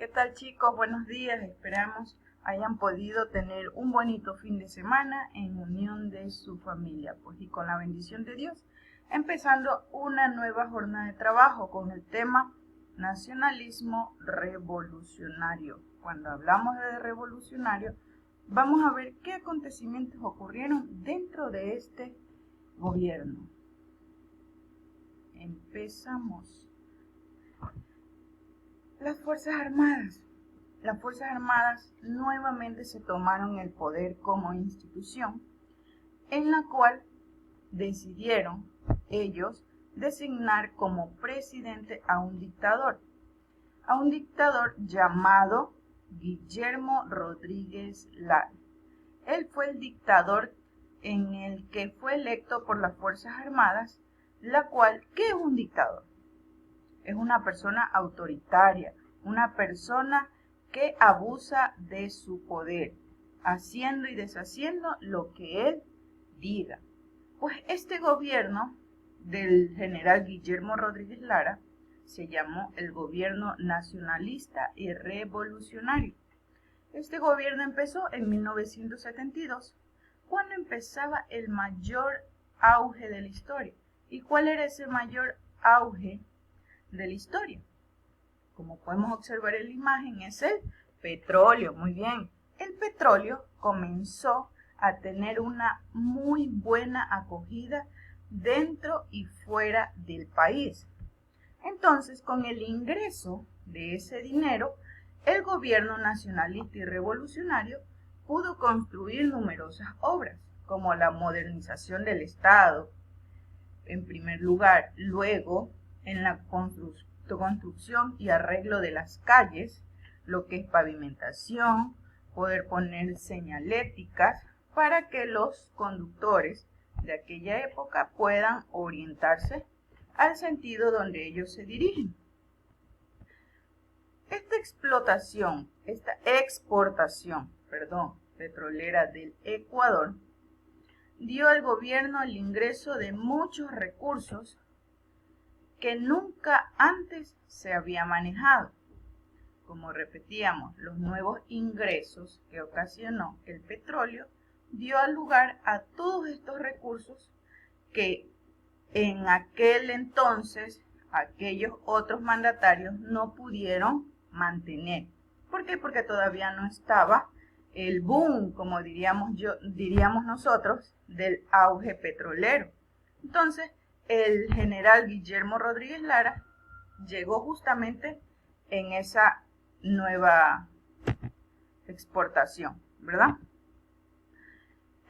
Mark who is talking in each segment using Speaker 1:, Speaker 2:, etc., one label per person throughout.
Speaker 1: ¿Qué tal, chicos? Buenos días. Esperamos hayan podido tener un bonito fin de semana en unión de su familia, pues y con la bendición de Dios, empezando una nueva jornada de trabajo con el tema nacionalismo revolucionario. Cuando hablamos de revolucionario, vamos a ver qué acontecimientos ocurrieron dentro de este gobierno. Empezamos. Las Fuerzas Armadas. Las Fuerzas Armadas nuevamente se tomaron el poder como institución, en la cual decidieron ellos designar como presidente a un dictador llamado Guillermo Rodríguez Lara. Él fue el dictador en el que fue electo por las Fuerzas Armadas, la cual, ¿qué es un dictador? Es una persona autoritaria, una persona que abusa de su poder, haciendo y deshaciendo lo que él diga. Pues este gobierno del general Guillermo Rodríguez Lara se llamó el gobierno nacionalista y revolucionario. Este gobierno empezó en 1972, cuando empezaba el mayor auge de la historia. ¿Y cuál era ese mayor auge de la historia? Como podemos observar en la imagen, es el petróleo. Muy bien, el petróleo comenzó a tener una muy buena acogida dentro y fuera del país. Entonces, con el ingreso de ese dinero, el gobierno nacionalista y revolucionario pudo construir numerosas obras, como la modernización del Estado, en primer lugar, luego en la construcción y arreglo de las calles, lo que es pavimentación, poder poner señaléticas para que los conductores de aquella época puedan orientarse al sentido donde ellos se dirigen. Esta exportación petrolera del Ecuador dio al gobierno el ingreso de muchos recursos que nunca antes se había manejado. Como repetíamos, los nuevos ingresos que ocasionó el petróleo dio lugar a todos estos recursos que en aquel entonces aquellos otros mandatarios no pudieron mantener. ¿Por qué? Porque todavía no estaba el boom, como diríamos nosotros, del auge petrolero. Entonces, el general Guillermo Rodríguez Lara llegó justamente en esa nueva exportación, ¿verdad?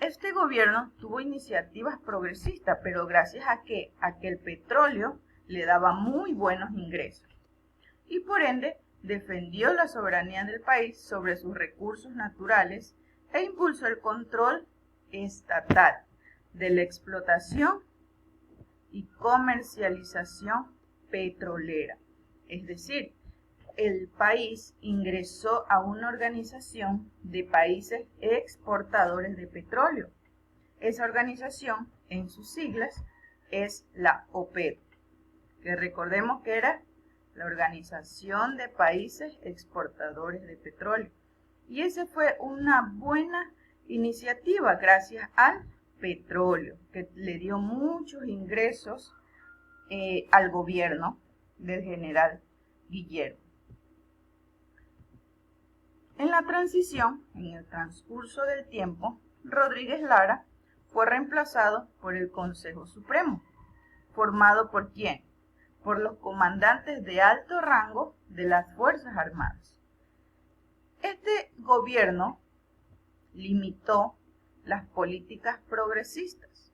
Speaker 1: Este gobierno tuvo iniciativas progresistas, pero gracias a que el petróleo le daba muy buenos ingresos y por ende defendió la soberanía del país sobre sus recursos naturales e impulsó el control estatal de la explotación y comercialización petrolera. Es decir, el país ingresó a una organización de países exportadores de petróleo. Esa organización, en sus siglas, es la OPEP, que recordemos que era la Organización de Países Exportadores de Petróleo. Y esa fue una buena iniciativa gracias al petróleo, que le dio muchos ingresos al gobierno del general Guillermo. En la transición, en el transcurso del tiempo, Rodríguez Lara fue reemplazado por el Consejo Supremo, formado ¿por quién? Por los comandantes de alto rango de las Fuerzas Armadas. Este gobierno limitó las políticas progresistas,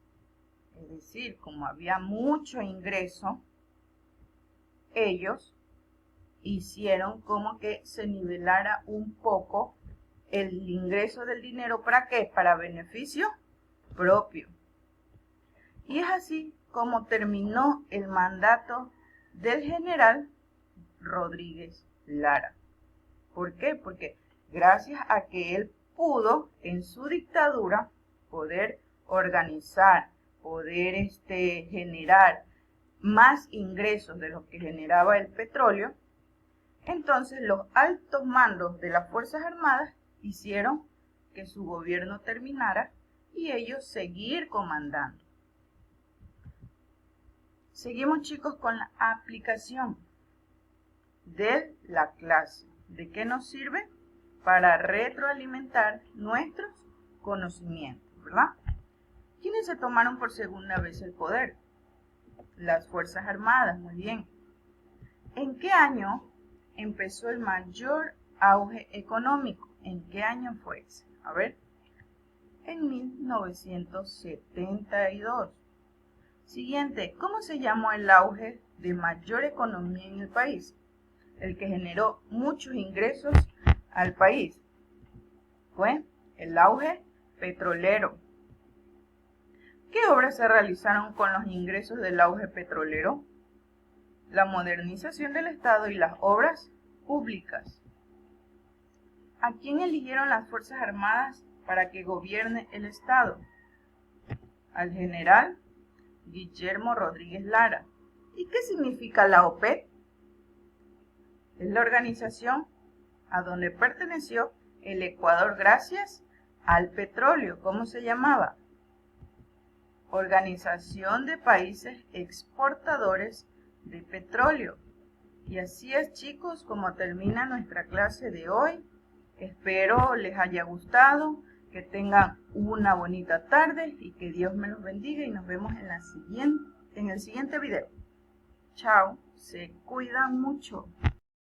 Speaker 1: es decir, como había mucho ingreso, ellos hicieron como que se nivelara un poco el ingreso del dinero. ¿Para qué? Para beneficio propio. Y es así como terminó el mandato del general Rodríguez Lara. ¿Por qué? Porque gracias a que él pudo en su dictadura poder organizar, poder generar más ingresos de los que generaba el petróleo, Entonces los altos mandos de las Fuerzas Armadas hicieron que su gobierno terminara y ellos seguir comandando. Seguimos, chicos, con la aplicación de la clase. ¿De qué nos sirve? Para retroalimentar nuestros conocimientos, ¿verdad? ¿Quiénes se tomaron por segunda vez el poder? Las Fuerzas Armadas, muy bien. ¿En qué año empezó el mayor auge económico? ¿En qué año fue ese? A ver, en 1972. Siguiente, ¿cómo se llamó el auge de mayor economía en el país? El que generó muchos ingresos al país. Fue el auge petrolero. ¿Qué obras se realizaron con los ingresos del auge petrolero? La modernización del Estado y las obras públicas. ¿A quién eligieron las Fuerzas Armadas para que gobierne el Estado? Al general Guillermo Rodríguez Lara. ¿Y qué significa la OPEP? Es la organización a donde perteneció el Ecuador gracias al petróleo. ¿Cómo se llamaba? Organización de Países Exportadores de Petróleo. Y así es, chicos, como termina nuestra clase de hoy. Espero les haya gustado, que tengan una bonita tarde y que Dios me los bendiga y nos vemos en el siguiente video. Chao, se cuidan mucho.